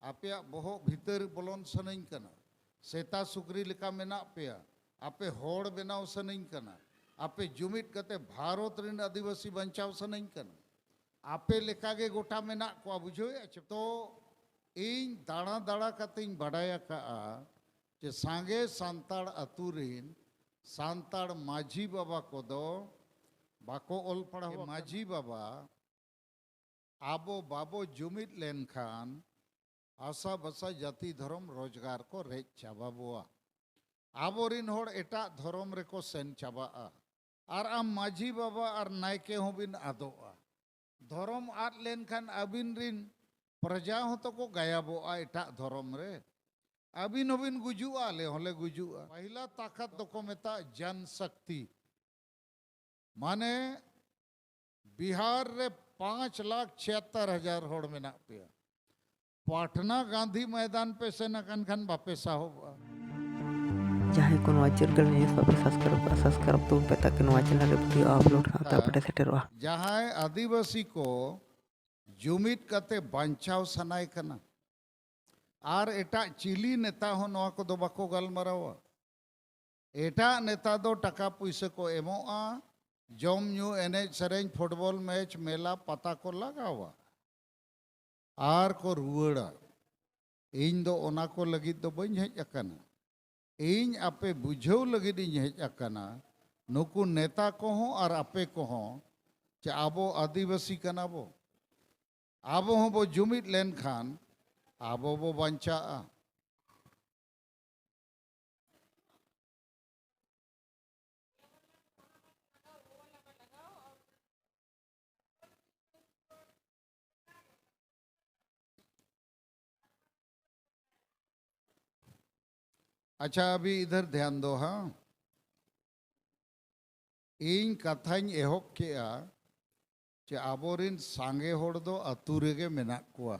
आपे बहुत भीतर बोलन सनई कना सेता सुकरी लेका मेना पेया आपे होड़ बेनाव सनई कना आपे जुमित कते भारत रिन आदिवासी बंचाव सनई कना आपे लेका गे गोटा मेना को बुझो तो इन दाड़ा दाड़ा कते बड़ाया का जे सांगे सांताड़ अतु रिन सांताड़ माझी बाबा को दो बाको ओल पड़ा माझी बाबा आबो बाबो जुमित लेन खान आशा बसा जाति धर्म रोजगार को रेज चाबाबोआ आबोरिन होड़ एटा धर्म रेको सेन चाबा और आम माझी बाबा और नायके हों बिन आदोआ धर्म आद लेन खान अबिन रिन प्रजा हो तो को गायबोआ एटा धर्म रे अबिन होबिन गुजुआ ले होले गुजुआ पहला ताकत दो को मेता जनशक्ति माने बिहार रे 5,76,000 होड़ में ना पिया पाटना गांधी मैदान पे से नकन खन बापे साहो जहाँ को चैनल ने सब्सक्राइब तो पे तक चैनल रे अपलोड खाता पटे सेटरवा जहाँ आदिवासी को जुमित कते बांचाव सनाय कना आर एटा चिली नेता हो नवा को दो बाको गलमरावा एटा नेता दो टका पैसे को एमोआ जम न्यू एने सरेंज फुटबॉल मैच मेला पता को लगावा आर को रुवड़ा इन दो ओना को लगी दो बन हेज अकना इन आपे बुझाव लगी इन हेज अकना नुकु नेता को हो और आपे को हो चे आबो आदिवासी कना बो आबो हो बो जुमित लेन खान आबो बो बंचा अच्छा अभी इधर ध्यान दो हाँ इन कथाñ एहोब केआ चे आबोरिन सांगे होड़ दो अतु रेगे मेना कुआ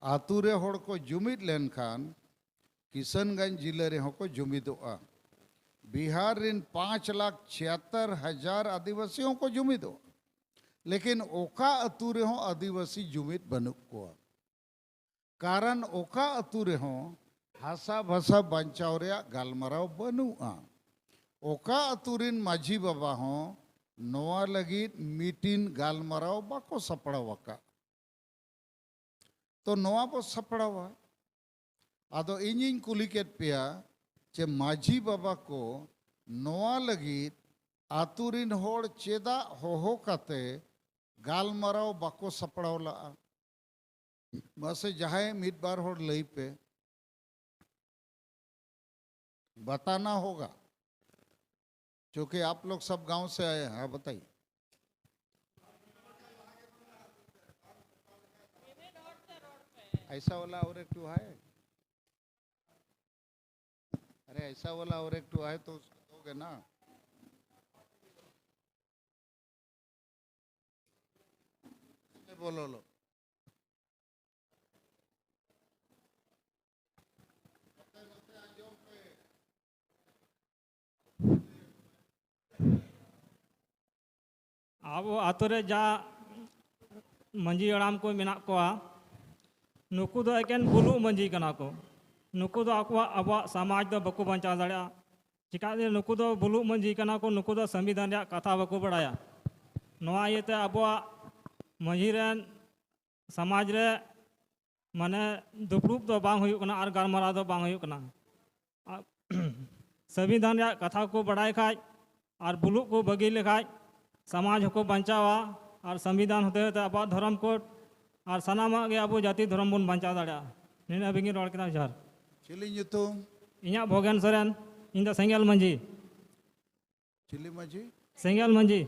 अतु रे होड़ को जुमित लेन खान किशनगंज जिले रे को जुमिदोआ बिहार रिन 5,76,000 आदिवासियों को जुमिदो लेकिन ओका अतु रे हो आदिवासी जुमित बनुक कुआ कारण ओका अतु रे हो हासा भाषा बंचाव रे गालमराव बनुआ ओका अतुरिन माझी बाबा हो नोआ लगी मीटिन गालमराव बाको सपड़ावका तो नोआ बो सपड़ावा आदो इनिन कुलिकेट पिया चे माझी बाबा को नोआ लगी आतुरिन होड़ चेदा हो काते गालमराव बाको सपड़ावला बसे जहां मिड बार होड़ लई पे बताना होगा क्योंकि आप लोग सब गांव से आए हैं हाँ बताइए ऐसा वाला और एक टू है अरे ऐसा वाला और एक टू है तो उसको दोगे ना बोलो लो अब आतुरे जा मंजी हड़ाम को मेना कोआ नुकु दो एकेन बुलु मंजी कना को नुकु दो अब समाज दो बको बंचा दाड़ा चिका नुकु दो बुलु मंजी कना को नुकु दो संविधान रे कथा बको बड़ाया नोआ येते अब मंजी रेन समाज रे माने दुपड़ुब दो बांग हुयुक कना और गालमराव दो बांग हुयुक कना संविधान रे कथा को बड़ाय खाय और बुलु को बगी लेखाय समाज को बचावा और संविधान होते होते अब धर्म कोड और सनामा गे अब जाति धर्म बन बचा दाड़ा निना बिंगी रोड के जहर चिली ᱧᱩᱛᱩᱢ इኛ भोगेन सोरेन इन सेंगल मंजी चिली माझी सेंगल मंजी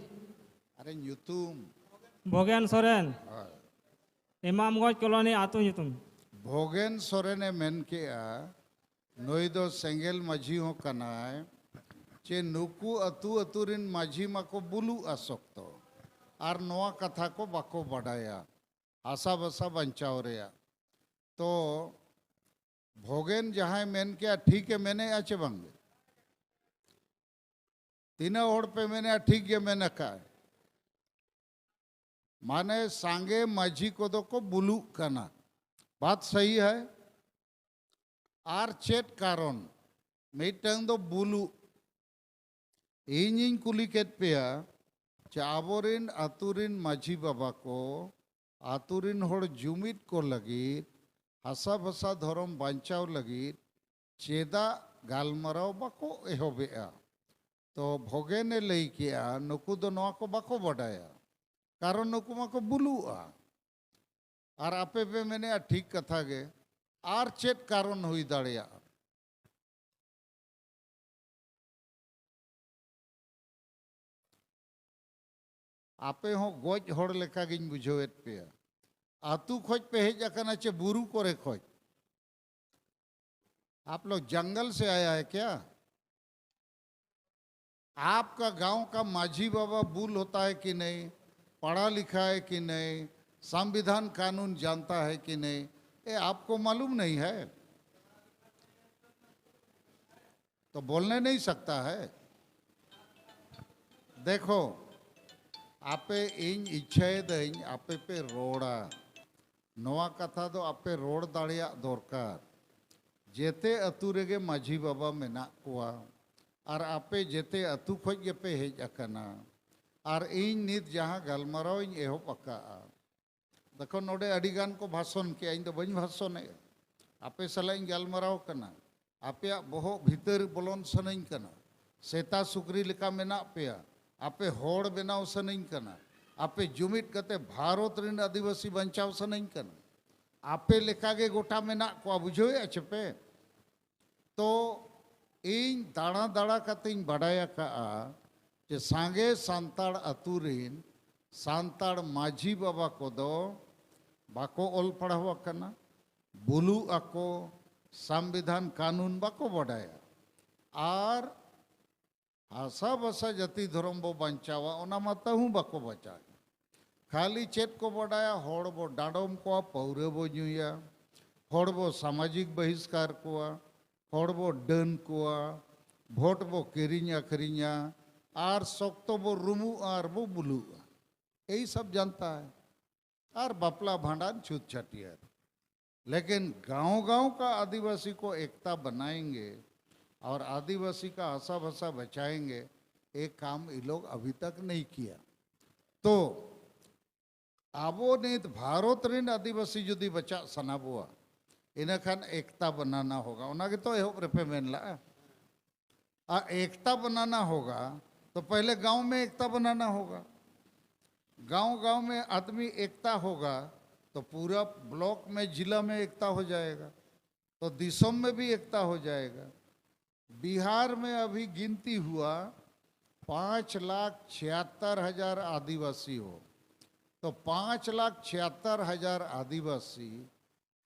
अरे ᱧᱩᱛᱩᱢ भोगेन सोरेन इमामगंज कॉलोनी आतु ᱧᱩᱛᱩᱢ भोगेन सोरेने मेन केआ नोई दो सेंगल माझी हो कनाय चे नुकु अतु अतुरिन माझी माको बुलु आसक्तो और नोआ कथा को बाको बढ़ाया आशा बसा बंचाव रेया तो भोगेन जहाँ मेन किया ठीक है मैंने आचे बंगे तीना होड़ पे मैंने ठीक है मैंने कहा माने सांगे माझी को दो को बुलु कना बात सही है आर चेट कारण मिटंग दो बुलु इनिंग कुली केट पेया चाबोरिन आतुरिन माझी बाबा को आतुरिन होड़ जुमित को लगी हसा भसा धर्म बांचाव लगी चेदा गालमराव बाको एहोबेआ तो भोगे ने लई किया नुकु दो नवा को बाको बडाया कारण नुकु माको बुलुआ और आपे पे मैंने ठीक कथा गे आर चेत कारण हुई दाड़िया आपे हो गोज होड़ लेका गिन बुझेत पे आतु खोज पे हेज अकना चे बुरु कोरे खोज आप लोग जंगल से आया है क्या आपका गांव का माझी बाबा बुल होता है कि नहीं पढ़ा लिखा है कि नहीं संविधान कानून जानता है कि नहीं ये आपको मालूम नहीं है तो बोलने नहीं सकता है देखो आपे इन इच्छा दई आपे पे रोड़ा नवा कथा दो आपे रोड दाड़िया दरकार जेते अतु रेगे माझी बाबा मेना कोआ और आपे जेते अतु खोज गे पे हेज अकना और इन नित जहाँ गलमाराव इन एहोब अका देखो नोडे अडिगान को भाषण के इन दो बन भाषण आपे सला इन गलमाराव कना आपे बहो भीतर बोलोन सनइन कना सेता सुकरी लेका मेना पेया आपे होड़ बेनाव सनइन कना आपे जुमित कते भारत रिन आदिवासी बंचाव सनइन कना आपे लेका गे गोटा मेना को बुझो अच्छे तो इन दाड़ा दाड़ा कते इन बड़ाया का जे सांगे सांताड़ अतुरिन सांताड़ माझी बाबा को दो बाको ओल पढ़ावा कना बुलू आको संविधान कानून बाको बड़ाया और हासा बसा जति धर्म बो बंचावा ओना मत हूँ बाको बचा खाली चेत को बड़ाया होड़ बो डाडोम को पौरे बो जुया होड़ बो सामाजिक बहिष्कार को होड़ बो डन को भोट बो किरिंग अखरिंगा और सोक्तो बो रुमु और बो बुलू यही सब जानता है और बपला भांडान छूत छटियर लेकिन गांव-गांव का आदिवासी को एकता बनाएंगे और आदिवासी का हंसा भसा बचाएंगे एक काम ये लोग अभी तक नहीं किया तो आबो ने भारत रिन आदिवासी जुदी बचा सनाबुआ इन्हें खान एकता बनाना होगा उन्हें तो एहो रेपे मेनला एकता बनाना होगा तो पहले गांव में एकता बनाना होगा गांव-गांव में आदमी एकता होगा तो पूरा ब्लॉक में जिला में एकता हो जाएगा तो दिसों में भी एकता हो जाएगा बिहार में अभी गिनती हुआ 5,76,000 आदिवासी हो तो 5,76,000 आदिवासी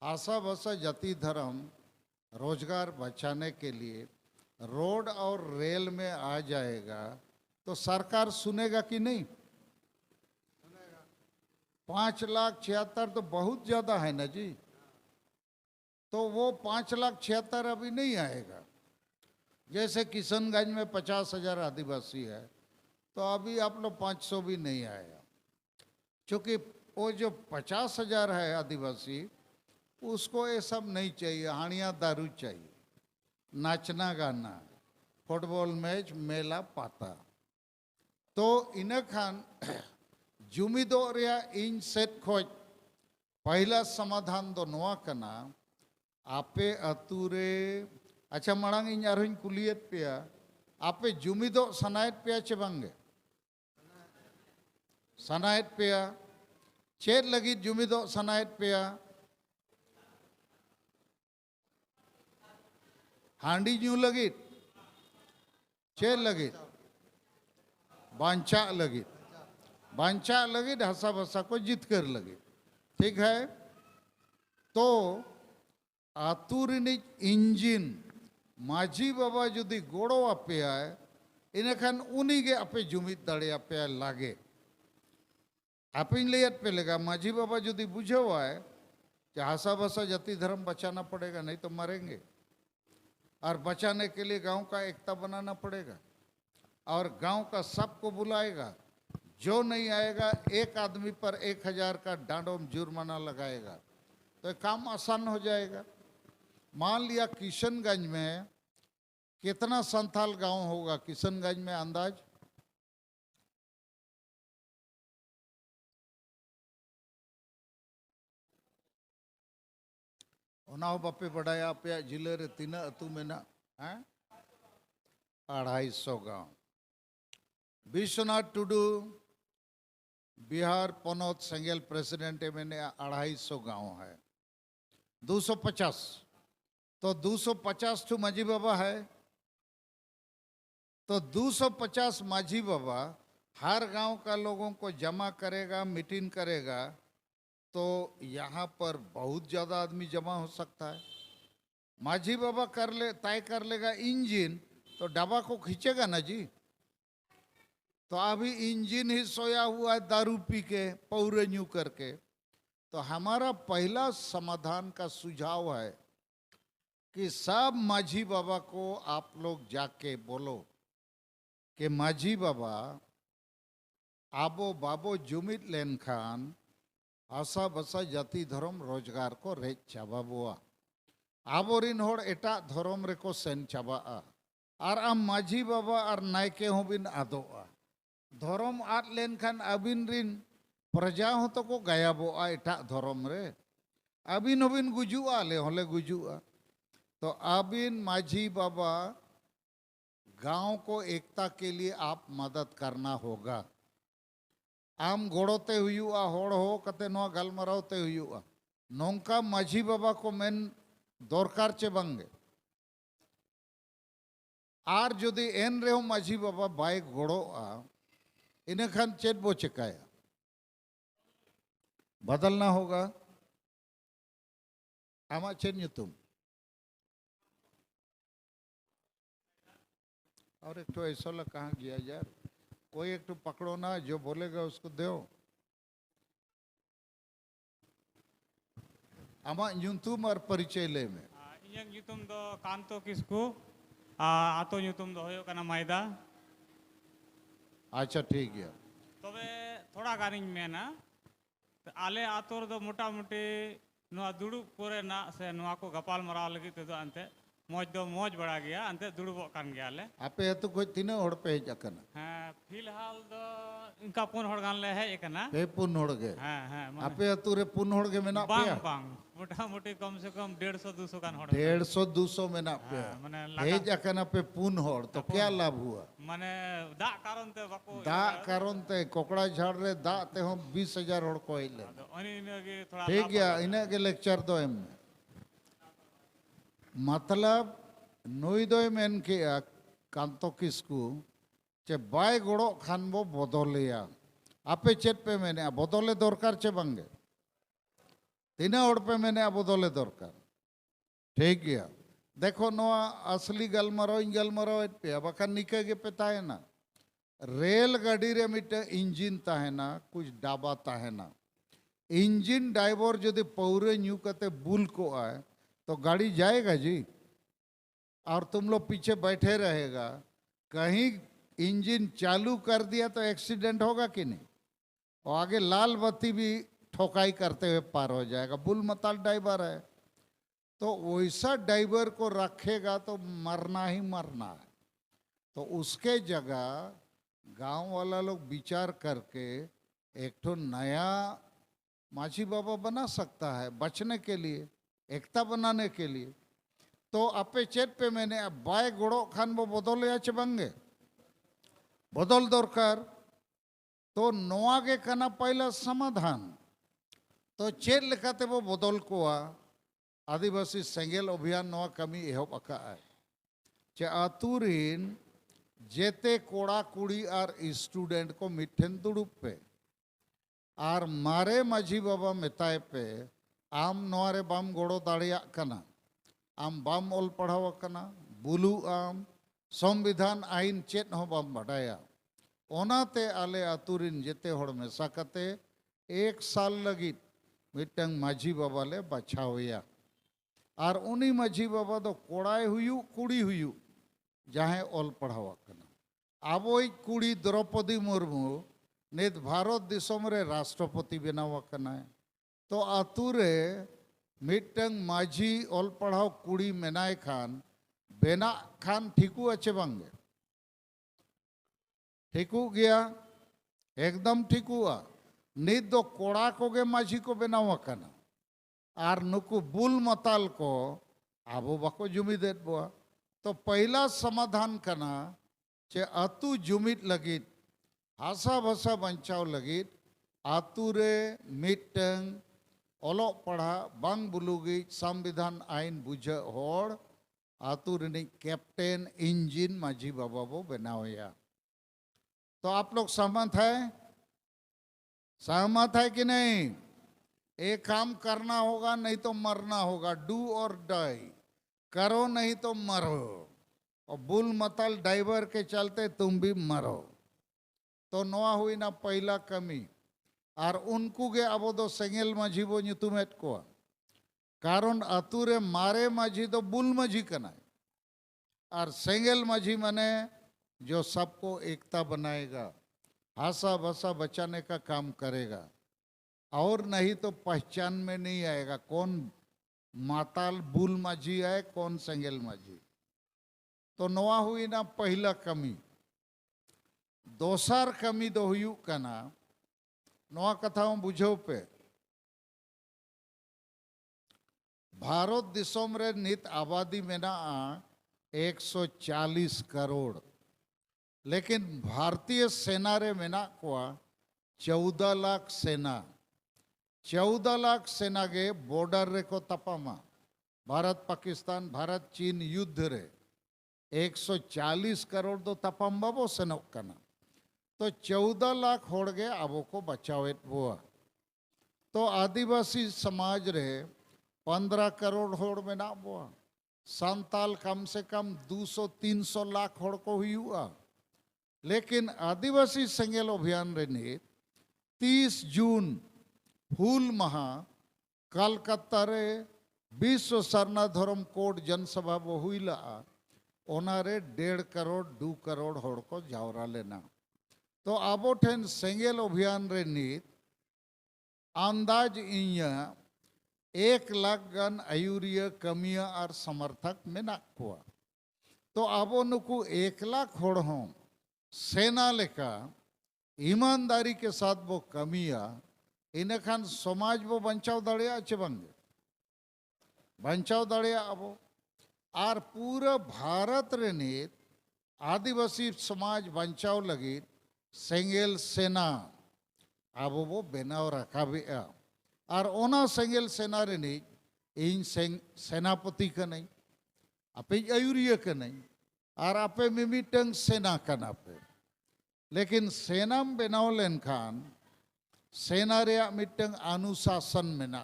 आशा भसा जाति धर्म रोजगार बचाने के लिए रोड और रेल में आ जाएगा तो सरकार सुनेगा कि नहीं 5,76,000 तो बहुत ज़्यादा है ना जी तो वो 5,76,000 अभी नहीं आएगा जैसे किशनगंज में 50,000 आदिवासी है तो अभी आप लोग 500 भी नहीं आएगा क्योंकि वो जो 50,000 है आदिवासी उसको ये सब नहीं चाहिए हानिया दारू चाहिए नाचना गाना फुटबॉल मैच मेला पाता तो इन्हें खान जुमिदो रिया इन सेट खोज पहला समाधान दो नवा कना आपे अतुरे अच्छा मांग इन आरोहिन कुलियत पेया आपे जुमिदो सनायत पेया चे बांगे सनायत पेया चेर लगी जुमिदो सनायत पेया हांडी न्यू लगी चेर लगी बांचा लगी हंसा भसा को जीत कर लगी ठीक है तो आतुरिनी इंजिन माझी बाबा जुदी गोड़ो आपे आए इन्हें खान उन्हीं के आपे जुमित दाड़े आपे लागे आप इन ले पे लेगा माझी बाबा जुदी बुझे हुआ है कि हंसा भसा जाति धर्म बचाना पड़ेगा नहीं तो मरेंगे और बचाने के लिए गांव का एकता बनाना पड़ेगा और गांव का सबको बुलाएगा जो नहीं आएगा एक आदमी पर 1,000 का डांडोम जुर्माना लगाएगा तो ये काम आसान हो जाएगा। मान लिया किशनगंज में कितना संथाल गांव होगा किशनगंज में अंदाज? ओना बापे बढ़ाया पे जिले रे तीन अतु मेना हैं 250 गांव। विश्वनाथ टुडू बिहार पनौत सेंगेल प्रेसिडेंट में 250 गांव है, 250। तो 250 ठू माझी बाबा है, तो 250 माझी बाबा हर गांव का लोगों को जमा करेगा, मीटिंग करेगा, तो यहाँ पर बहुत ज़्यादा आदमी जमा हो सकता है। माझी बाबा तय कर लेगा इंजन, तो डब्बा को खींचेगा ना जी। तो अभी इंजन ही सोया हुआ है दारू पी के पौरन्यू करके। तो हमारा पहला समाधान का सुझाव है कि सब माझी बाबा को आप लोग जाके बोलो कि माझी बाबा आबो बाबो जुमित लेन खान आशा बसा जाति धर्म रोजगार को रेज चाबाबुआ, आबोरिन होड़ एटा धर्म रेको सेन चाबा और आम माझी बाबा और नायके हों बिन आदोआ। धर्म आद लेन खान अबिन रिन प्रजा हो तो को गायबोआ एटा धर्म रे, अबिन होबिन गुजुआ ले होले गुजुआ। तो अबिन माझी बाबा गांव को एकता के लिए आप मदद करना होगा। आम गोड़ोते हुआ होड़ हो कते नो गलमरावते हुआ नौका माझी बाबा को मेन दरकार चे बंगे। आर जदि एन रे माझी बाबा बाय गोड़ोआ इन्हें खान चेत बो चिकाया बदलना होगा। आमा चेत तुम और एक तो ऐसा लग कहाँ गया यार, कोई एक तो पकड़ो ना, जो बोलेगा उसको दो। आमा ᱧᱩᱛᱩᱢ और परिचय ले में इᱧᱟᱹᱜ ᱧᱩᱛᱩᱢ ᱫᱚ कांतो किस्कू, आतो ᱧᱩᱛᱩᱢ ᱫᱚ ᱦᱩᱭᱩᱜ ᱠᱟᱱᱟ मायदा। अच्छा ठीक है। तबे थोड़ा गानिᱧ मेना आले आतो रे दो मोटा मोटी नोआ दुड़ुब कोरे ना से नोआ को गपाल मराव लगी ते दो अंते मौज दो मौज बड़ा गया अंते दुड़ुबो कान गया ले। आपे तो कोई तीनों होड़ पे जकना हाँ फिलहाल दो इनका पुन होड़ गान ले है एक ना पे पुन होड़ गए। हाँ हाँ आपे अतुरे पुन होड़ गए में ना बांग पे बांग मोटा मोटी कम से कम 150-200 गान होड़ 150-200 में ना पे माने हे जकना पे पुन होड़ तो क्या लाभ हुआ? माने दा कारण ते बाको दा कारण ते कोकड़ा झाड़ रे दा ते हम 20,000 होड़ को ले अनि इनगे थोड़ा ठीक गया। इन्हें के लेक्चर दो एम मतलब नुई दो मेन के कांतो किस्कू चे बाय गोड़ो खान बो बदलिया आपे चेत पे मैंने बदले दरकार चे बंगे तीना ओड़ पे मैंने बदले दरकार। ठीक गया। देखो नोआ असली गलमरो पे बखा निके के पे ताहेना रेल गाड़ी रे मिटे इंजिन ताहेना कुछ डाबा ताहेना। इंजिन ड्राइवर यदि पौरे न्यू कते बुल को आए तो गाड़ी जाएगा जी, और तुम लोग पीछे बैठे रहेगा। कहीं इंजन चालू कर दिया तो एक्सीडेंट होगा कि नहीं, और आगे लाल बत्ती भी ठोकाई करते हुए पार हो जाएगा। बुल मताल ड्राइवर है, तो वैसा ड्राइवर को रखेगा तो मरना ही मरना है। तो उसके जगह गांव वाला लोग विचार करके एक तो नया माझी बाबा बना सकता है बचने के लिए, एकता बनाने के लिए। तो आपे चेत पे मैंने बाय गोड़ो खान वो बदल या बंगे बदल दरकार। तो नोआगे कना पहला समाधान तो चेत लेखाते वो बदल को आदिवासी सेंगेल अभियान नोआ कमी एहब अका है चे आतुरीन जेते कोड़ा कुड़ी और स्टूडेंट को मिठेन दुड़ुप पे और मारे माझी बाबा मेताए पे आम नोआरे बाम गोड़ो दाड़िया कना, आम बाम ओल पढ़ाव कना, बुलू आम संविधान आईन चेत हो बाम बढ़ाया। ओनाते आले आतुरीन जेते होड़ मेसा कते 1 साल लगी मिटंग माझी बाबा ले बचावया। और उन्हीं माझी बाबा दो कोड़ाए हुयू कुड़ी हुयू जहाँ ओल पढ़ाव कना। आबोई कुड़ी द्रौपदी मुर्मू नित भारत दिसोम रे राष्ट्रपति बनाव कना। तो आतुरे मिटंग माझी ऑल पढ़ाओ कुड़ी मेनाय खान बेना खान ठीकू अच्छे बांगे ठीकू गया एकदम ठीकुआ नित दो कोड़ा कोगे माझी को बेनाव कना आर नुकु बुल मताल को आबो बाको जुमिदेत बोआ तो पहला समाधान कना चे अतु जुमित लगित हासा भाषा बंचाव लगित आतुरे मिटंग ओलो पढ़ा बांग बुलुगी संविधान आइन बुझा होड़ आतुरनी कैप्टन इंजिन माझी बाबा वो बनाया। तो आप लोग सहमत है कि नहीं? एक काम करना होगा नहीं तो मरना होगा, डू और डाई, करो नहीं तो मरो, और बुल मतल ड्राइवर के चलते तुम भी मरो। तो नोआ हुई ना पहला कमी और उनको गे अब दो सेंगेल माझी बो ᱧᱩᱛᱩᱢᱮᱫ ᱠᱚᱣᱟ कारण अतुरे मारे माझी तो बुल माझी कना और सेंगेल माझी माने जो सबको एकता बनाएगा, हासा भाषा बचाने का काम करेगा, और नहीं तो पहचान में नहीं आएगा कौन माताल बुल माझी है कौन सेंगेल माझी। तो नोआ हुई ना पहला कमी। दोसर कमी दो हुई कना नोआ कथाओं बुझो पे भारत दिसोम रे नित आबादी में ना 140 करोड़, लेकिन भारतीय सेना रे मेना कोआ 14 लाख सेना, 14 लाख सेना के बॉर्डर रे को तपामा भारत पाकिस्तान भारत चीन युद्ध रे 140 करोड़ दो तपाम बाबो सेनोक कना। तो 14 लाख होड़ गए अबो को बचावेत बुआ। तो आदिवासी समाज रे 15 करोड़ होड़ में ना बुआ, संताल कम से कम 200-300 लाख होड़ को हुआ। लेकिन आदिवासी सेंगेल अभियान रे ने 30 जून फूल महा कलकत्ता रे विश्व सरना धर्म कोड जनसभा वो हुईला ओनारे 1.5 करोड़ 2 करोड़ होड़ को जावरा लेना। तो आबो ठेन सेंगेल अभियान रे नीत अंदाज इया 1 लाख गन आयुरिया कमिया और समर्थक मेना कुआ। तो आबो नुकु 1 लाख होड़ हों सेना लेका ईमानदारी के साथ वो कमिया इन खान समाज वो बंचाव दड़िया अच्छे बंगे बंचाव दड़िया अबो और पूरा भारत रे नीत आदिवासी समाज बंचाव लगी सेंगेल सेना अब वो बेनाव रखा भी और ओना सेंगेल सेना रे नीत इन सेनापति का नहीं आपे आयुरिया का नहीं और आपे मिमिटंग सेना कना पे। लेकिन सेना बेनाव लेन खान सेना रे मिटंग अनुशासन में ना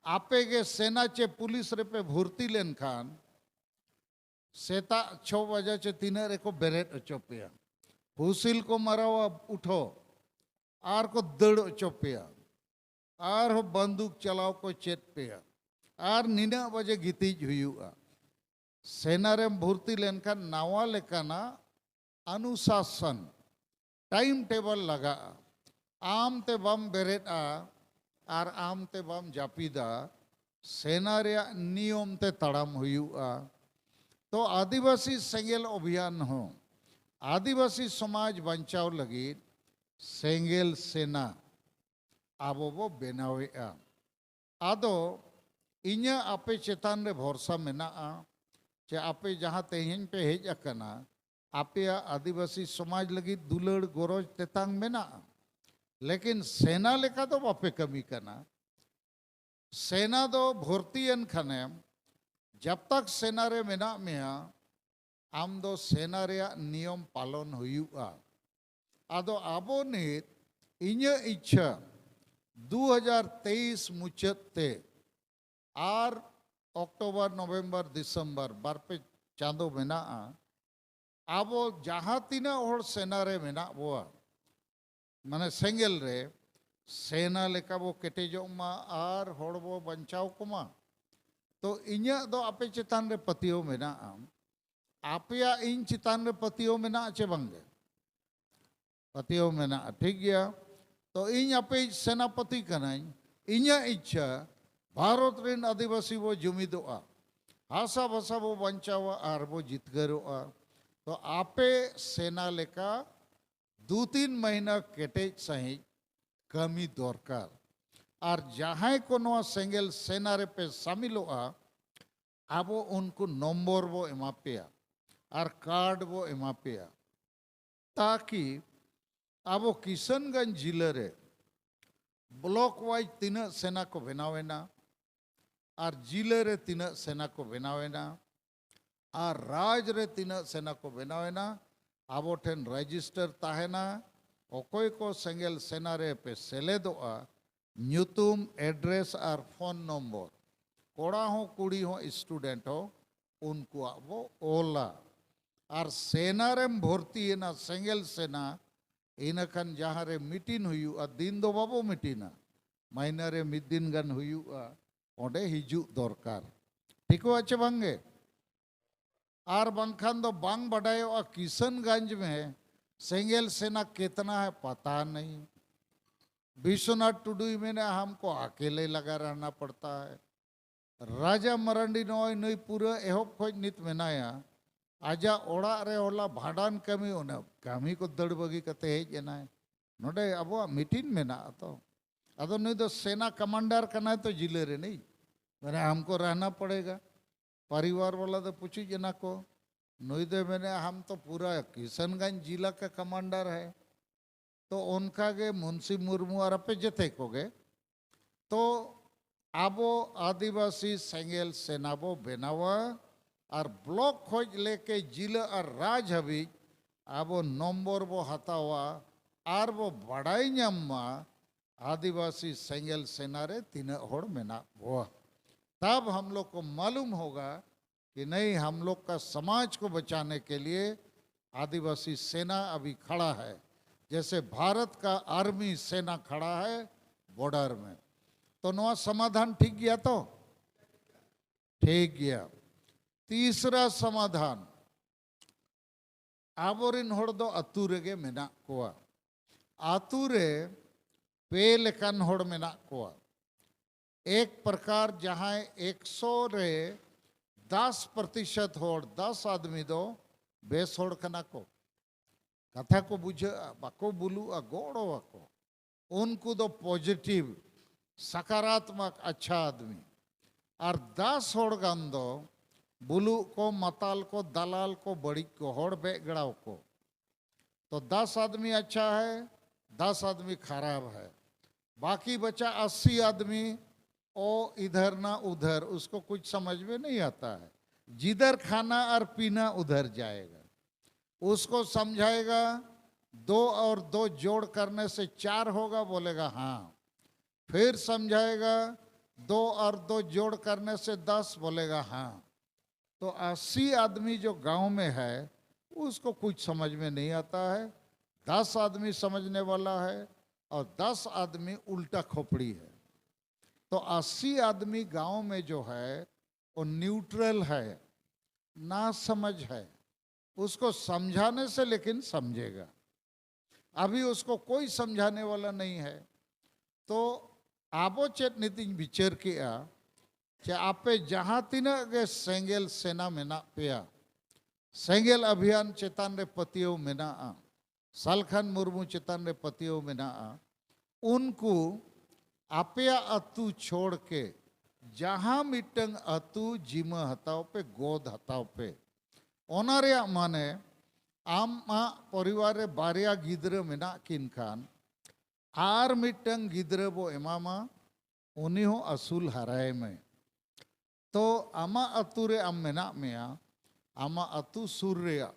आपे के सेना चे पुलिस रे पे भर्ती लेन खान सेता 6 बजे चे 3 रे को बेरेट चोपिया हुसिल को मरावा उठो आर को दड़ चोपिया आर हो बंदूक चलाओ को चेत पिया आर 9 बजे गितीज हुआ। सेना रे भर्ती लेन खान नावा लेकाना अनुशासन टाइम टेबल लगा आम ते बम बेरेट आर आम ते बम जापीदा सेना रे नियम ते तड़ाम हुआ। तो आदिवासी सेंगेल अभियान हो आदिवासी समाज बंचाव लगी सेंगेल सेना आबो वो बेनावे आदो इन्या आपे चेतान रे भरोसा मेना चे आपे जहाँ तेहन पे हेज अकना आपे आदिवासी समाज लगी दुलड़ गोरोज तेतांग मेना। लेकिन सेना लेका तो बापे कमी करना सेना दो भर्ती एन खाने जब तक सेना रे मेना मेया आम दो सेना रे नियम पालन हुआ। आदो आबो नित इन्या इच्छा 2023 मुचाद ते आर अक्टोबर नवंबर दिसंबर बार पे चांदो मेना आबो जहाँ तीना और सेना रे मेना बोआ माने सेंगेल रे सेना लेका वो केटेजो मा आर होड़ वो बंचाव कुमा। तो इन्या दो आपे चितान रे पतियो मेना आपया इन चितान रे पतियो मेना चे बंगे पतियो मेना ठीक गया। तो इन आपे सेनापति कनाई इन्या इच्छा भारत रेन आदिवासी बो जुमिदोआ हासा भाषा बो बंचावा आर बो जितगरोआ तो आपे सेना लेका 2-3 महीना केटेज सही कमी दरकार और जहां को नवा सेंगेल सेना रे पे शामिलोआ आबो उनको नंबर बो एमापेया और कार्ड बो एमापेया ताकि आबो किशनगंज जिले रे ब्लॉक वाइज 3 सेना को बनावेना और जिले रे 3 सेना को बनावेना और राज रे 3 सेना को बनावेना आबो ठेन रजिस्टर ताहेना ओकोय को सेंगेल सेना रे पे सेलेदोआ ᱧᱩᱛᱩᱢ एड्रेस और फोन नंबर कोड़ा हो कुड़ी हो स्टूडेंट हो उनको वो ओला और सेना रे भर्ती है ना सेंगेल सेना इनखान जहाँ रे मीटिंग हुई दिन दो बाबो मीटिंग महीना रे मिद दिन गन हुई ओंडे हिजू दरकार ठीक हो अच्छे बांगे और बंखान दो बांग बढ़ायो किशनगंज में सेंगेल सेना कितना है पता नहीं विश्वनाथ टुडू में हमको अकेले लगा रहना पड़ता है राजा मरांडी नोय नई पूरा एहब खोज नित मेनाया आजा ओड़ा रे होला भाडान कमी ओने कमी को दड़ बगी कते हेज एनाय नोडे अबो मीटिंग मेना तो अदो नई तो सेना कमांडर करना तो जिले रे नहीं मैंने हमको रहना पड़ेगा परिवार वाला तो पूछी जना को नई दे मैंने हम तो पूरा किशनगंज जिला का कमांडर है तो उनका गे मुंशी मुर्मू और अपे जते को गे तो आबो आदिवासी सेंगेल सेना बो बेनावा और ब्लॉक खोज लेके जिला और राज हबी आबो नंबर बो हतावा और वो बड़ाई न्याम्मा आदिवासी सेंगेल सेना रे 3 होड़ मेना वो तब हम लोग को मालूम होगा कि नहीं हम लोग का समाज को बचाने के लिए आदिवासी सेना अभी खड़ा है जैसे भारत का आर्मी सेना खड़ा है बॉर्डर में तो नवा समाधान ठीक गया तो ठीक गया तीसरा समाधान आबोरिन होड़ दो अतुरे गे मेना कोआ आतुरे पे लेकान होड़ मेना कोआ एक प्रकार जहाँ 100 रे 10% होड़ 10 आदमी दो बेस होड़ कना को कथा को बुझे बाको बुलू गोड़ो को उनको तो पॉजिटिव सकारात्मक अच्छा आदमी और 10 होड़ गान दो बुलू को मताल को दलाल को बड़ी को होड़ बेगड़ाव को तो 10 आदमी अच्छा है 10 आदमी खराब है बाकी बचा 80 आदमी ओ इधर ना उधर उसको कुछ समझ में नहीं आता है जिधर खाना और पीना उधर जाएगा उसको समझाएगा 2 और 2 जोड़ करने से 4 होगा बोलेगा हाँ फिर समझाएगा 2 और 2 जोड़ करने से 10 बोलेगा हाँ तो 80 आदमी जो गांव में है उसको कुछ समझ में नहीं आता है 10 आदमी समझने वाला है और 10 आदमी उल्टा खोपड़ी है तो 80 आदमी गांव में जो है वो न्यूट्रल है ना समझ है उसको समझाने से लेकिन समझेगा अभी उसको कोई समझाने वाला नहीं है तो आबो चेत नीति विचार किया कि आपे जहाँ तीना गे सेंगेल सेना मेना पेया सेंगेल अभियान चेतान रे पतियो मेना सालखान मुर्मू चेतान रे पतियो मेना उनको आपेया अतु छोड़ के जहाँ मिटंग अतु जिमा हताओ पे गोद हताओ पे ओनारे माने आम परिवार रे बारिया गिद्र मेना किन खान आर मिटंग गिद्र बो एमामा उनी हो असूल हराए में तो आमा अतु रे आम मेना मेया आमा अतु सुर रेया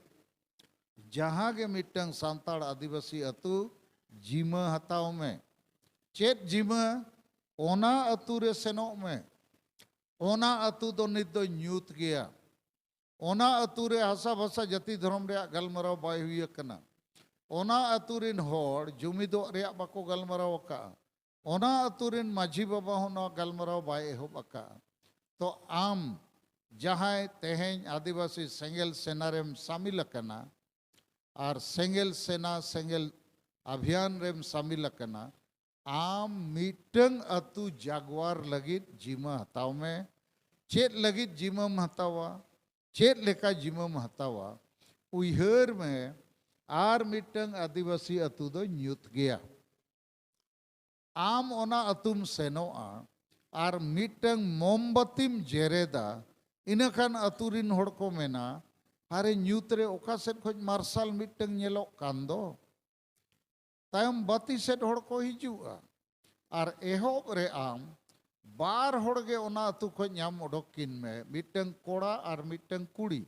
जहाँ के मिटंग सांताड़ आदिवासी अतु जिमा हताओ में चेत जिमा ओना अतु रे सेनो में ओना अतु दो नित दो न्यूत गया ओना अतु रे हासा भाषा जाति धर्म रे गलमराव बाय हुई कना ओना अतु रिन होड़ जुमिदो रे बाको गलमराव का ओना अतु रिन माझी बाबा हो ना गलमराव बाय हो बका तो आम जहाँ तेहें आदिवासी सेंगेल सेना रेम शामिल कना और सेंगेल सेना सेंगेल अभियान रेम शामिल कना आम मीटंग अतु जागवार लगित जिमा हताव में चेत लगित जिमम हतावा चेत लेका जिमम हतावा उइहर में आर मीटंग आदिवासी अतु दो न्यूत गया आम ओना अतुम सेनोआ आर मीटंग मोमबत्तीम जेरेदा इनखान अतुरिन होड़ को मेना अरे न्यूत रे ओका सेट खोज मार्शल मीटंग नेलो कांदो तायम बाती सेट होड़ को हिजुआ आर एहोब रे आम बार होड़गे ओना अतु खोज ᱧᱟᱢ ओडोक किन में मीटंग कोड़ा आर मीटंग कुड़ी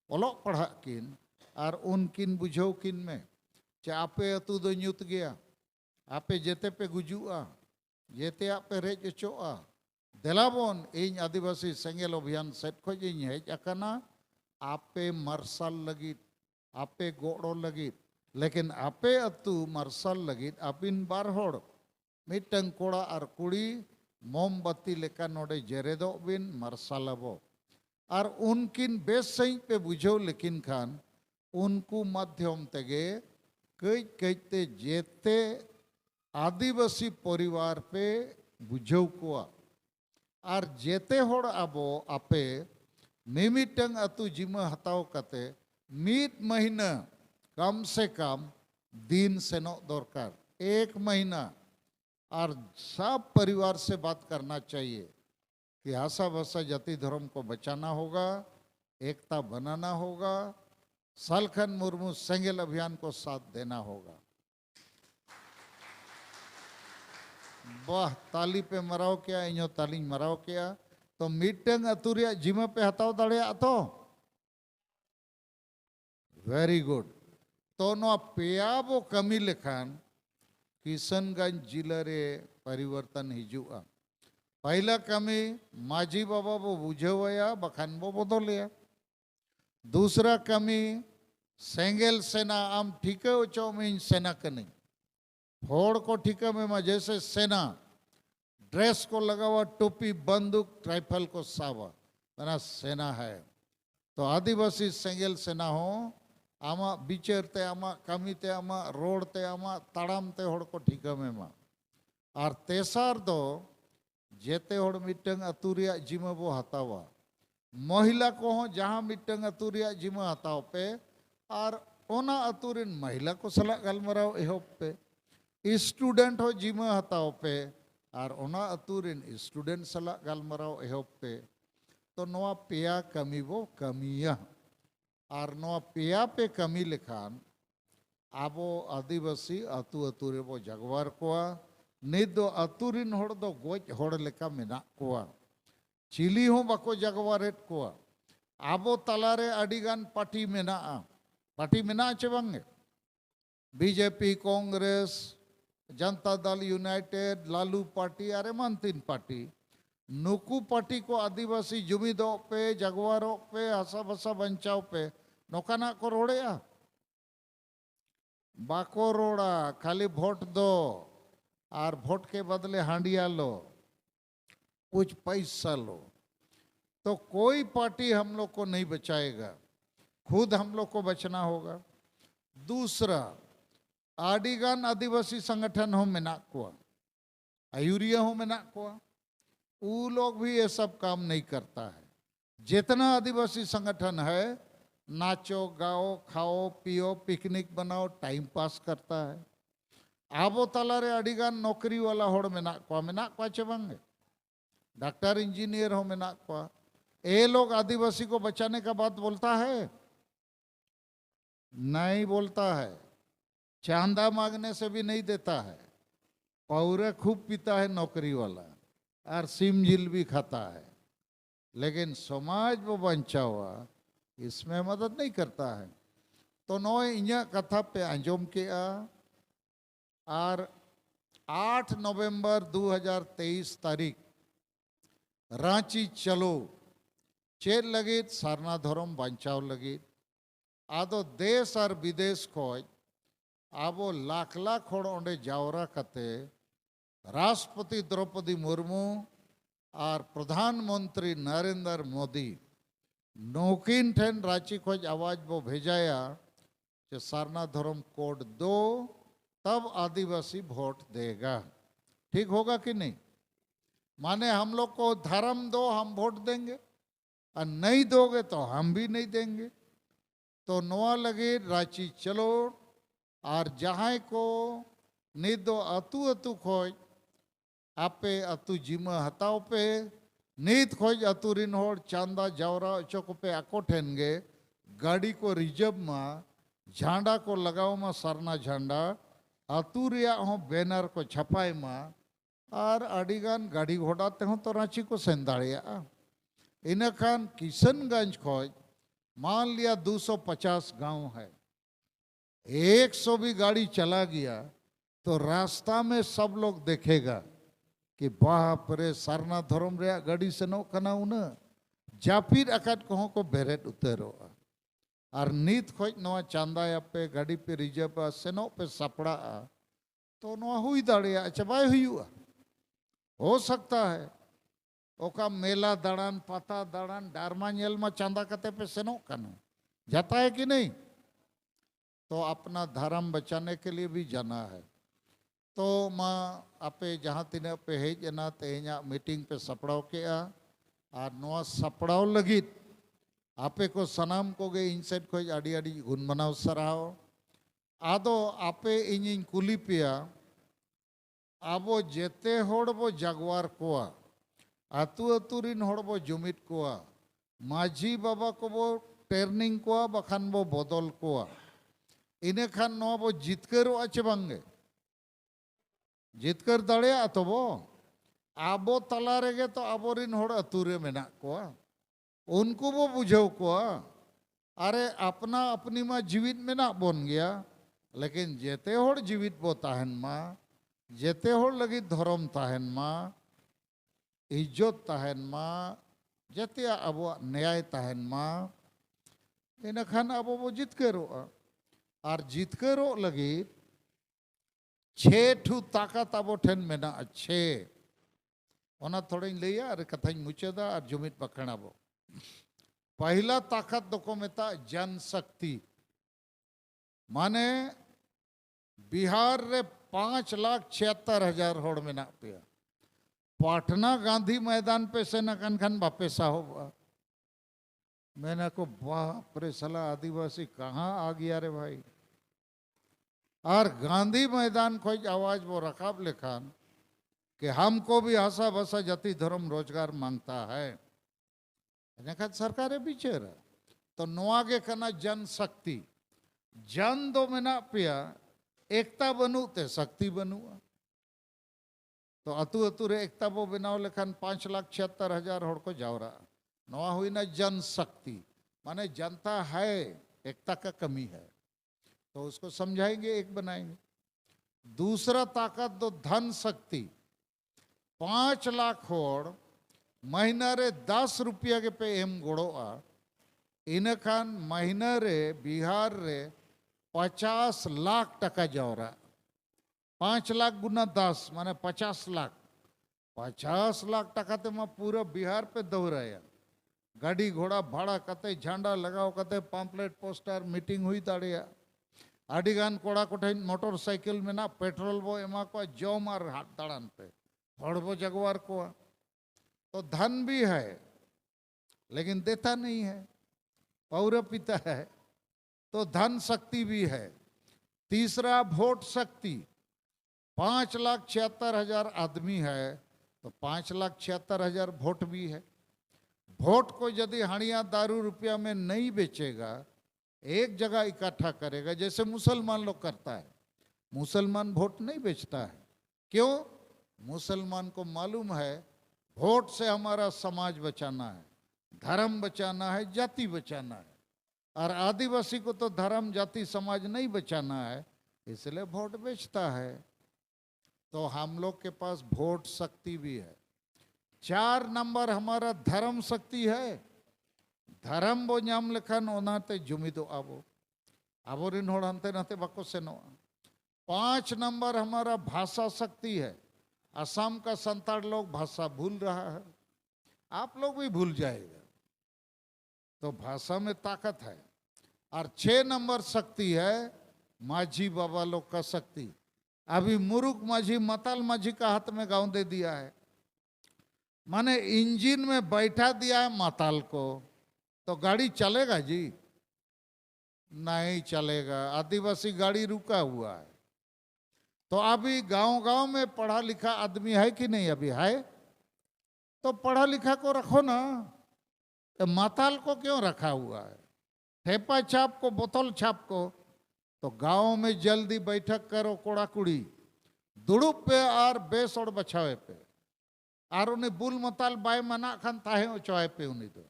ओलोक पढ़ा किन आर उनकिन बुझाव किन में चे आपे अतु दो ᱧᱩᱛ गया आपे जेते पे गुजुआ जेते आपे रेज चोआ देलाबोन इन आदिवासी सेंगेल अभियान सेट खोज इन हेज अकना आपे मार्शल लगित आपे गोड़ो लगित लेकिन आपे अतु मार्शल लगित आपिन बार होड़ मिटंग कोड़ा आर कुड़ी मोमबत्ती लेका नोडे जेरेदो बिन मार्शलबो आर उनकिन बेस सही पे बुझो लेकिन खान उनको माध्यम तेगे कई कईते जेते आदिवासी परिवार पे बुझो कुआ आर जेते होड़ आबो आपे मिमिटंग अतु जिमा हताव कते मीत महीना कम से कम दिन सेनो दरकार 1 महीना और सब परिवार से बात करना चाहिए कि आशा भाषा जाति धर्म को बचाना होगा एकता बनाना होगा सालखन मुर्मू सेंगेल अभियान को साथ देना होगा। वाह ताली पे मराव क्या इनो ताली मराव क्या तो मीटिंग अतुरिया जिमा पे हताव दाड़े तो वेरी गुड तो नो पेयाबो कमी लेखान किशनगंज जिला रे परिवर्तन हिजुआ पहला कमी माझी बाबा बो बुझेवया बखान बो बदलिया दूसरा कमी सेंगेल सेना आम ठीके चौमिन सेना कनी फोड़ को ठीका में जैसे सेना ड्रेस को लगावा टोपी बंदूक राइफल को सावा बना सेना है तो आदिवासी सेंगेल सेना हो आमा बिचरते आमा कमीते आमा रोडते आमा ताड़ामते होड़ को ठीका में मा और तेसार दो जेते होड़ मिटंग अतुरिया जिमा बो हतावा महिला को हो जहाँ मिटंग अतुरिया जिमा हताव पे और ओना अतुरिन महिला को सला गलमराव एहोप पे स्टूडेंट हो जिमा हताव पे और ओना अतुरिन स्टूडेंट सला गलमराव एहोप पे तो नोआ पेया कमी बो कमिया और नोआ पेया पे कमी लेखान आबो आदिवासी अतु अतु रे बो जगवार कोआ नित दो अतुरिन होड़ दो गोज होड़ लेका मेना कोआ चिली हो बाको जगवारेट कोआ आबो तलारे अडिगान पार्टी मेना चे बांगे BJP Congress Janata Dal United Lalu party अरे मान 3 पार्टी नुकू पार्टी को आदिवासी जुमिदो पे जगवारों पे आशा भाषा बंचाव पे नौकाना को रोड़ेया बाको रोड़ा खाली वोट दो और वोट के बदले हांडिया लो कुछ पैसा लो तो कोई पार्टी हम लोग को नहीं बचाएगा खुद हम लोग को बचना होगा। दूसरा आदिगान आदिवासी संगठन हो मेना कुआ आयुरिया हो मेना कुआ वो लोग भी ये सब काम नहीं करता है। जितना आदिवासी संगठन है नाचो गाओ खाओ पियो पिकनिक बनाओ टाइम पास करता है। आबो तलारे अडिगान नौकरी वाला होड़ मेना कुआ चे बांगे डॉक्टर इंजीनियर हो मेना कुआ ये लोग आदिवासी को बचाने का बात बोलता है नहीं बोलता है। चांदा मांगने से भी नहीं देता है। पौरे खूब पीता है नौकरी वाला और सिम जिल भी खाता है लेकिन समाज वो बंचा हुआ इसमें मदद नहीं करता है। तो नो इन्या कथा पे अंजोम किया और 8 नवंबर 2023 तारीख रांची चलो चेल लगित सारना धर्म बंचाव लगित आदो देश और विदेश खोज आबो लाख लाख होड़ ओंडे जावरा कते राष्ट्रपति द्रौपदी मुर्मू और प्रधानमंत्री नरेंद्र मोदी नौकिन ठेन रांची खोज आवाज बो भेजाया कि सारना धर्म कोड दो तब आदिवासी वोट देगा। ठीक होगा कि नहीं? माने हम लोग को धर्म दो, हम वोट देंगे, और नहीं दोगे तो हम भी नहीं देंगे। तो नोआ लगे रांची चलो और जहां को नित दो अतु अतु खोज आपे अतु जिमा हताओ पे नित खोज अतु रिन होड़ चांदा जावरा चौक पे आको ठेनगे गाड़ी को रिजर्व में झंडा को लगाओ में सरना झंडा अतु रिया हो बैनर को छपाई में और अड़ीगान गाड़ी घोड़ा ते हो तो रांची को सेन दाड़िया। इन खान किशनगंज खोज मान लिया 250 गांव है, 100 भी गाड़ी चला गया तो रास्ता में सब लोग देखेगा कि बाप रे सरना धर्म रे गाड़ी से नो कना उन जापिर अकाट को को बेरेट उतरो और नीत खोज नवा चांदा पे गाड़ी पे रिजर्व सेनो पे सपड़ा तो नवा हुई दाड़िया चबाई हुआ हो सकता है। ओका मेला दाड़ान पाता दाड़ान डारमा नेल में चांदा कते पे सेनो कना जाता है कि नहीं? तो अपना धर्म बचाने के लिए भी जाना है। तो माँ आपे जहाँ तीन पे हेजना तेना मीटिंग पे सपड़ाव के और नवा सपड़ाव लगित आपे को सनाम को गे इनसेट खोज आड़ी आड़ी गुण मनाव सराव आदो आपे इन कुली पिया आबो जेते होड़ बो जागवार कोआ अतु अतु रिन होड़ बो जुमित कोआ माझी बाबा को बो टर्निंग कोआ बखान बो बदल कोआ इने खान नो बो जितकर आचे बांगे जितकर दाड़े तो बो आबो तला रेगे तो आबो रिन होड़ अतु रे मेना कोआ उनको वो बुझाओ कोआ अरे अपना अपनी माँ जीवित में ना बन गया लेकिन जेते होड़ जीवित बो ताहन माँ जेते होड़ लगी धर्म ताहन माँ इज्जत ताहन माँ जेते अब न्याय ताहन माँ इन खान अब वो जीत करो और जीत करो लगी 6 ठू ताकत अब ठेन में ना अच्छे ओना थोड़ी लिया अरे कथा मुचेदा और जुमित पकड़ा बो पहला ताकत दोको मेता जनशक्ति माने बिहार रे 5,76,000 होड़ में ना पिया पाटना गांधी मैदान पे से न कन खन वापिस हो मैंने को बाप रे सला आदिवासी कहाँ आ गया रे भाई और गांधी मैदान खोज आवाज वो रकाब लिखान कि हमको भी आशा बसा जाति धर्म रोजगार मांगता है सरकार पीछे रहा तो नुआगे करना जनशक्ति जन दो में ना पिया एकता बनू ते शक्ति बनू तो अतु अतु रे एकता बो बनाओ लेखन 5,76,000 होड़ को जाओ रहा नवा हुई ना जनशक्ति माने जनता है एकता का कमी है तो उसको समझाएंगे एक बनाएंगे। दूसरा ताकत दो धन शक्ति 5 लाख होड़ महीना रे 10 रुपया के पे एम गोड़ो इन खान महीना रे बिहार रे 50 लाख टका जाओ रहा 5 लाख गुना 10 माने 50 लाख 50 लाख टका ते मैं पूरा बिहार पे दौड़ाया गाड़ी घोड़ा भाड़ा कते झंडा लगाओ कते पम्पलेट पोस्टर मीटिंग हुई दाड़िया आडिगान कोड़ा कोठे मोटरसाइकिल में ना पेट्रोल बो एमा को जो मार हाथ दाड़ान पे हड़ बो जगवार को तो धन भी है लेकिन देता नहीं है पौर पिता है तो धन शक्ति भी है। तीसरा वोट शक्ति 5,76,000 आदमी है तो 5,76,000 वोट भी है। वोट को यदि हड़िया दारू रुपया में नहीं बेचेगा एक जगह इकट्ठा करेगा जैसे मुसलमान लोग करता है मुसलमान वोट नहीं बेचता है क्यों? मुसलमान को मालूम है वोट से हमारा समाज बचाना है धर्म बचाना है जाति बचाना है और आदिवासी को तो धर्म जाति समाज नहीं बचाना है इसलिए वोट बेचता है। तो हम लोग के पास वोट शक्ति भी है। 4 नंबर हमारा धर्म शक्ति है। धर्म बो नाम लेखान ओनाते जुमिदो आबो आबो रिन होड़ हंते नाते बाको सेनो। 5 नंबर हमारा भाषा शक्ति है। असम का संताड़ लोग भाषा भूल रहा है आप लोग भी भूल जाएगा तो भाषा में ताकत है। और 6 नंबर शक्ति है माझी बाबा लोग का शक्ति अभी मुरुक माझी मताल माझी का हाथ में गांव दे दिया है, माने इंजन में बैठा दिया है माताल को, तो गाड़ी चलेगा जी? नहीं चलेगा। आदिवासी गाड़ी रुका हुआ है। तो अभी गांव-गांव में पढ़ा लिखा आदमी है कि नहीं? अभी है। तो पढ़ा लिखा को रखो ना, तो माताल को क्यों रखा हुआ है? ठेपा छाप को, बोतल छाप को। तो गांव में जल्दी बैठक करो कोड़ा कुड़ी दुड़ुब पे और बेस और बछावे पे, और उन्हें बुल मताल बाय मना खान ताहे चौए पे उन्हीं तो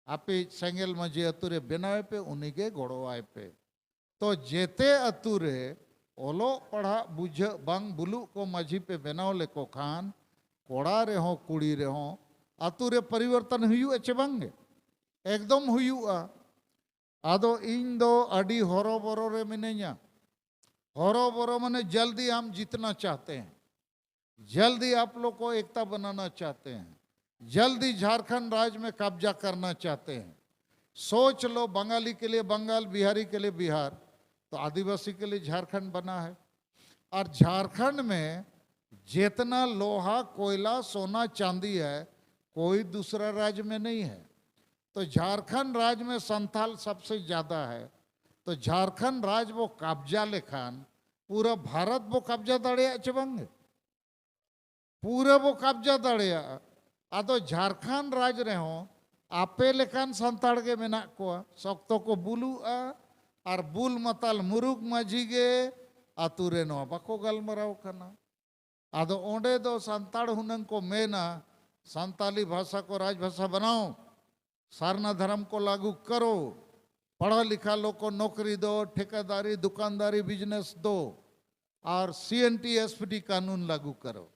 आपे सेंगेल मजे अतुरे बनावे पे उन्हीं के गोड़वाए पे। तो जेते अतुरे ओलो पढ़ा बुझ बंग बुलू को मझी पे बनाव ले को खान कोड़ा रे हो कुड़ी रे हो अतुरे परिवर्तन हुई चे बंगे? एकदम हुआ। आदो इन दो अडी हरो बरो रे मिनेኛ। हरो बरो माने जल्दी हम जीतना चाहते हैं, जल्दी आप लोग को एकता बनाना चाहते हैं, जल्दी झारखंड राज्य में कब्जा करना चाहते हैं। सोच लो, बंगाली के लिए बंगाल, बिहारी के लिए बिहार, तो आदिवासी के लिए झारखंड बना है। और झारखंड में जितना लोहा कोयला सोना चांदी है कोई दूसरा राज्य में नहीं है। तो झारखंड राज्य में संथाल सबसे ज्यादा है। तो झारखंड राज्य वो कब्जा लेखान पूरा भारत वो कब्जा दाड़िया चबंगे, पूरा वो कब्जा दाड़िया। आदो झारखंड राज्य रे हो आपे लेखान संताड़ के मेना को सख्तो को बुलू और बुल मताल मुरुग माझी गे आतुरे नो बाको गलमराव कना। आदो ओंडे दो संताड़ हुनंग को मेना संताली भाषा को राजभाषा बनाओ, सारना धर्म को लागू करो, पढ़ा लिखा लोग को नौकरी दो, ठेकेदारी दुकानदारी बिजनेस दो, और CNT SPD कानून लागू करो।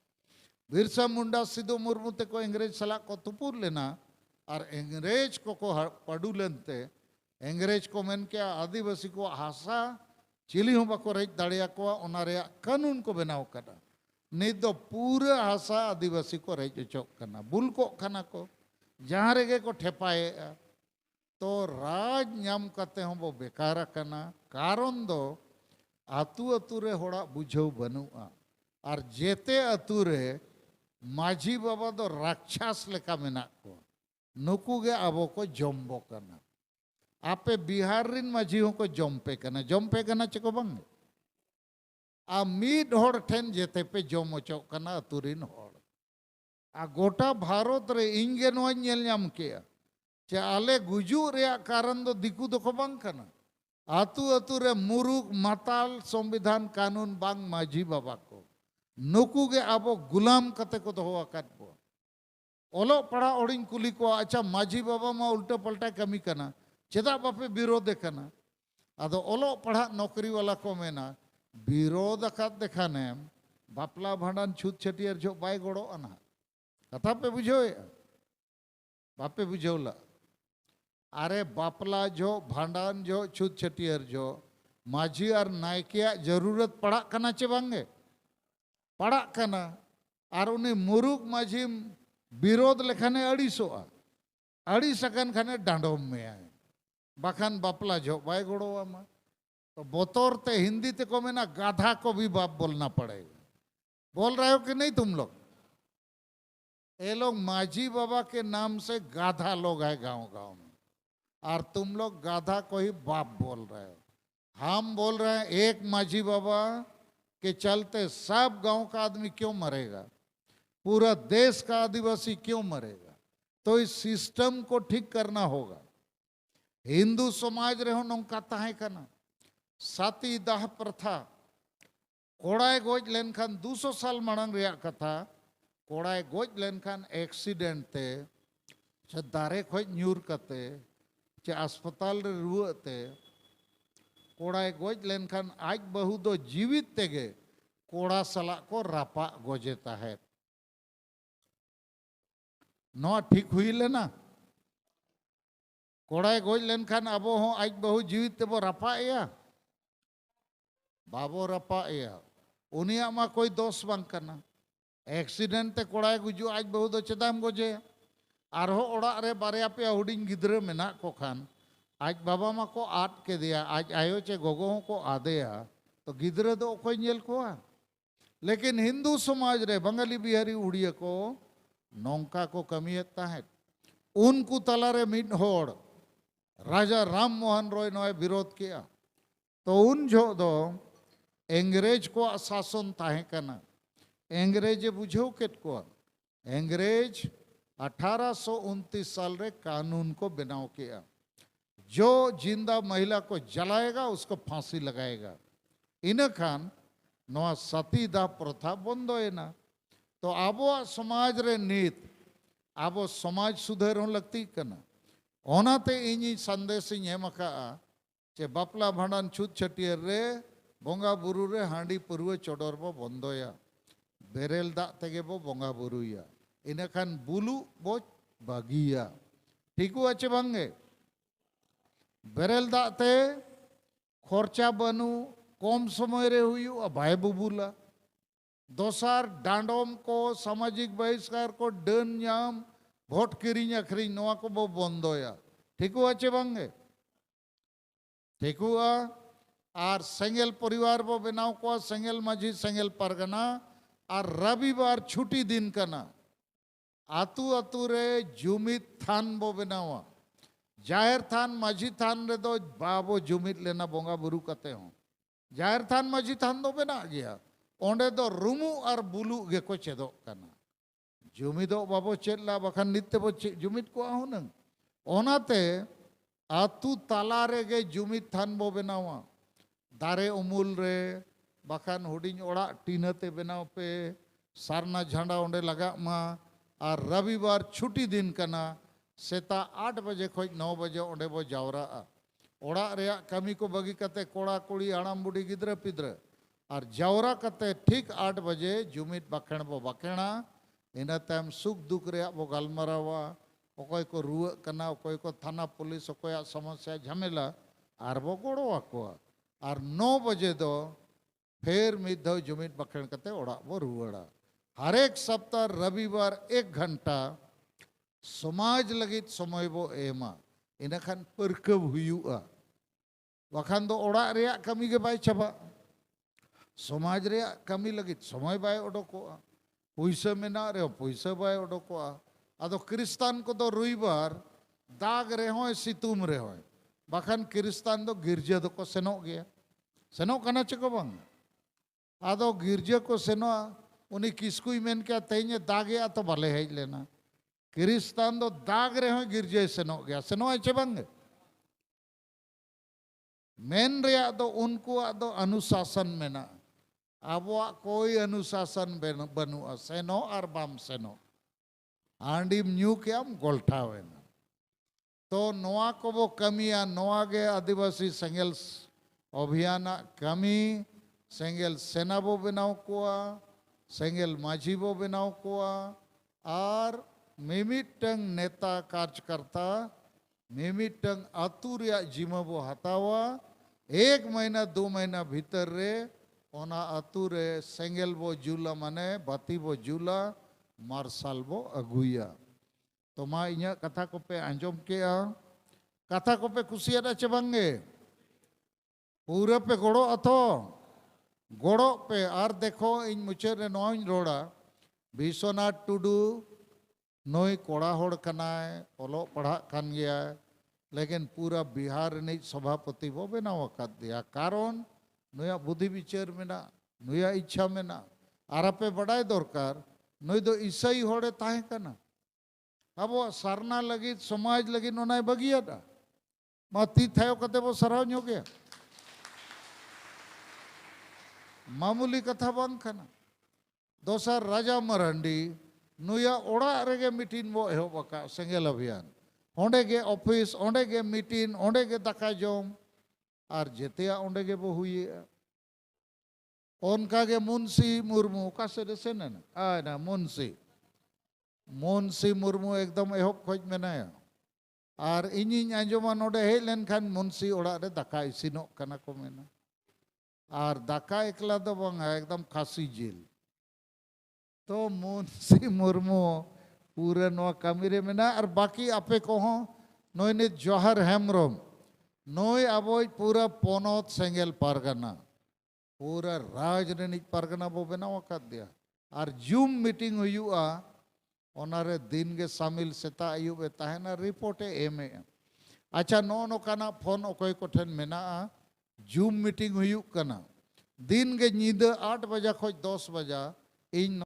बिरसा मुंडा सिद्धू मुर्मू ते को अंग्रेज सलाह को तुपुर लेना और अंग्रेज को पढ़ू लेनते अंग्रेज को मेन क्या आदिवासी को हासा चिली हूँ बाको रेज दाड़िया को उनारे कानून को बनाओ करना। नहीं तो पूरा हासा आदिवासी को रेज चौक करना, बुल को खाना को जहाँ रेगे को ठेपाए। तो राज नाम करते हैं वो बेकार करना। कारण दो आतु अतुरे होड़ा बुझो बनुआ और जेते अतुरे माझी बाबा दो राक्षस लेका मेना को नुकुगे अबो को जम्बो करना। आपे बिहार रिन माझी को जम्पे करना चको बंगे आ मीड होड़ ठेन जेते पे जम ओचो करना अतुरिन होड़ आ गोटा भारत रे इंगे नोआ नेल ᱧᱟᱢ केया चे आले गुजू रे कारण दो दिकू दो को बंग करना। आतु अतु रे मुरुग माताल संविधान कानून बांग माझी बाबा को नुकुगे अबो गुलाम कते को दो आकात बो ओलो पढ़ा ओडिंग कुली को अच्छा माझी बाबा मा उल्टा पलटा कमी करना चेदा बापे विरोध करना। आदो ओलो पढ़ा नौकरी वाला को मेना विरोध का देखाने बापला भांडन छूत छटियर जो बाय गोड़ो अना कथा पे बुझो बापे बुझौला। अरे बापला जो भांडन जो छूत छटियर जो माझी और नायकिया जरूरत पड़ा करना चे बांगे पड़ा करना और उन्हें मुरुक माझी विरोध लेखाने अड़ी सकन खाने डांडोम में आए बाखान बापला जो बाय गोड़ो आमा। तो बोतोर ते हिंदी ते को में ना गाधा को भी बाप बोलना पड़ेगा। बोल रहे हो कि नहीं तुम लोग? ये लोग माझी बाबा के नाम से गाधा लोग है गांव-गांव में और तुम लोग गाधा को ही बाप बोल रहे हो। हम बोल रहे हैं एक माझी बाबा के चलते सब गांव का आदमी क्यों मरेगा, पूरा देश का आदिवासी क्यों मरेगा? तो इस सिस्टम को ठीक करना होगा। हिंदू समाज रहो नौकाता है करना साती दाह प्रथा कोड़ाए गोज लेनखान 200 साल मांग रिया कथा कोड़ाए गोज लेनखान एक्सीडेंट ते चे दारे खोज न्यूर कते चे अस्पताल रे रुआते कोड़ाए गोज लेनखान आज बहु दो जीवित तेगे कोड़ा सला को रापा गोजेता है। नो ठीक हुई लेना कोड़ाए गोज लेनखान अबो हो आज बहु जीवित ते बो रापा या बाबो रपा या उनिया मा कोई दोष बांग करना एक्सीडेंट ते कोड़ाए गुजू आज बहु दो चेदाम गोजे आरहो ओड़ा रे बारे पे हुडिंग गिद्रे मेना को खान आज बाबा मा को आट के दिया आज आयो चे गोगो को आदेया तो गिद्रे दो कोई नेल कोआ लेकिन हिंदू समाज रे बंगाली बिहारी उड़िया को नौका को कमियत ताहेत उनको तलारे मिड होड़ राजा राम मोहन रॉय नोए विरोध किया तो उन जो दो अंग्रेज को शासन ताहे कना अंग्रेज बुझो केट को अंग्रेज 1829 साल रे कानून को बनाव किया जो जिंदा महिला को जलाएगा उसको फांसी लगाएगा इन खान नवा सती दाह प्रथा बंदो ना तो आबो समाज रे नीत आबो समाज सुधार हो लगती कना ओनाते इनी संदेश एम चे बापला भांडान छूत छटियर रे बोंगा बुरु रे हांडी पुरुए चोडोर बो बंदोया बेरेल दा तेगे बो बोंगा बुरुया इन खान बुलू बो बागिया ठीक अच्छे बांगे बेरेल दा ते खर्चा बनू कम समय रे हुई भाई बुबुला दोसार डांडोम को सामाजिक बहिष्कार को डन नाम भोट किरिंग अखरिंग नवा को बो बंदोया ठीक अच्छे बांगे ठीक और सेंगेल परिवार बो बनाव को सेंगेल माझी सेंगेल परगना और रविवार छुट्टी दिन कना आतु आतु रे जुमित थान बो बनावा जाहिर थान माझी थान रे दो बाबो जुमित लेना बोंगा बुरु कते हो जाहिर थान माझी थान दो बना गया ओंडे दो रुमु और बुलु गे को चेदो कना जुमिदो बाबो चेला बखान नित्य बो जुमित को आहु नंग ओनाते आतु ताला रे गे जुमित थान बो बनावा दारे उमुल रे बखान हुडिंग ओड़ा टीनते बनाव पे सारना झंडा ओंडे लगा मा और रविवार छुट्टी दिन कना सेता 8 बजे खोज 9 बजे ओंडे बो जावरा ओड़ा रे कमी को बगी कते कोड़ा कुड़ी आड़ाम बुड़ी गिद्र पिद्र और जावरा कते ठीक 8 बजे जुमित बखेण बो बखेणा इन तायम सुख दुख रे बो गलमरावा ओकोय को रुआ कना ओकोय को थाना पुलिस ओकोय समस्या झमेला और बो गोड़ो आको और 9 बजे दो फिर मिद जुमित बखेण कते ओड़ा बो रुआड़ा हर एक सप्ताह रविवार 1 घंटा समाज लगित समय बो एमा इन खान परकब हुआ वखान दो ओड़ा रे कमी के बाय चबा समाज रे कमी लगित समय बाय ओडको पैसा मेना रे पैसा बाय ओडको आदो क्रिस्तान को दो रविवार दाग रे हो सितुम रे हो बखान क्रिस्तान दो गिरजा दो को सेनो गया सेनो कना चको बांग आदो गिरजा को सेनो उन्हीं किसकुई मेन क्या तेने दागे तो भले है लेना क्रिस्तान दो दाग रहे हो गिरजे सेनो गया सेनो अच्छे बंगे मेन रे दो उनको दो अनुशासन में ना अब कोई अनुशासन बनुआ सेनो और बाम सेनो आंडीम न्यू क्या गोल्ठावे ना तो नोआ को वो कमिया नोआ गे आदिवासी सेंगेल अभियान कमी सेंगेल सेना बो बनाव कोआ सेंगेल माझी बो बनाव कोआ और मिमिटंग नेता कार्यकर्ता मिमिटंग आतुरिया जिमा बो हतावा 1 महीना 2 महीना भीतर रे ओना आतुरे सेंगेल बो जुला माने बाती बो जुला मार्शल बो अगुया तो मा इኛ कथा को पे आंजोम किया कथा को पे कुसियादा चबंगे पूरे पे गोड़ो अथो गोड़ो पे और देखो इन मुचे रे नोइन रोड़ा विश्वनाथ टुडू नोई कोड़ा होड़ कनाए ओलो पढ़ा कान गया लेकिन पूरा बिहार ने सभापति वो बनाव कर दिया कारण नुया बुद्धि विचार में ना नुया इच्छा में ना आर पे बड़ाई दरकार नुई दो ईसाई होड़े ताहे कना अब वो सरना लगी समाज लगी नोनाय बगिया दा माती थायो कते वो सराव न्यो गया मामूली कथा बांग खाना दोसर राजा मरांडी नुया ओड़ा रेगे मीटिंग वो एहो बका सेंगेल अभियान ओंडे गे ऑफिस ओंडे गे मीटिंग ओंडे गे दाका जोम और जेतिया ओंडे गे बो हुई ओनका गे मुंशी मुर्मू का से ना ना मुंशी मुर्मू एकदम एहो खोज मेनाया और इनिंग आंजोमा नोडे हे लेन खान मुंशी ओड़ा रे दाका इसिनो कना को मेना और दाका एकला दो बंगा एकदम खासी जिल तो मुंशी मुर्मू पूरे नवा कमीरे में ना और बाकी आपे को हो नोय ने जोहर हेमरम नोय अबोय पूरा पोनोत सेंगेल पारगना पूरा राजनीतिक परगना बो बनाव दिया और जूम मीटिंग हुआ ओनारे दिन के शामिल सेता आयुब तहना रिपोर्टे एमे अच्छा नो नोकाना फोन अकोय कोठेन मेना जूम मीटिंग हुआ दिन के नींद 8 बजे खोज 10 बजे इन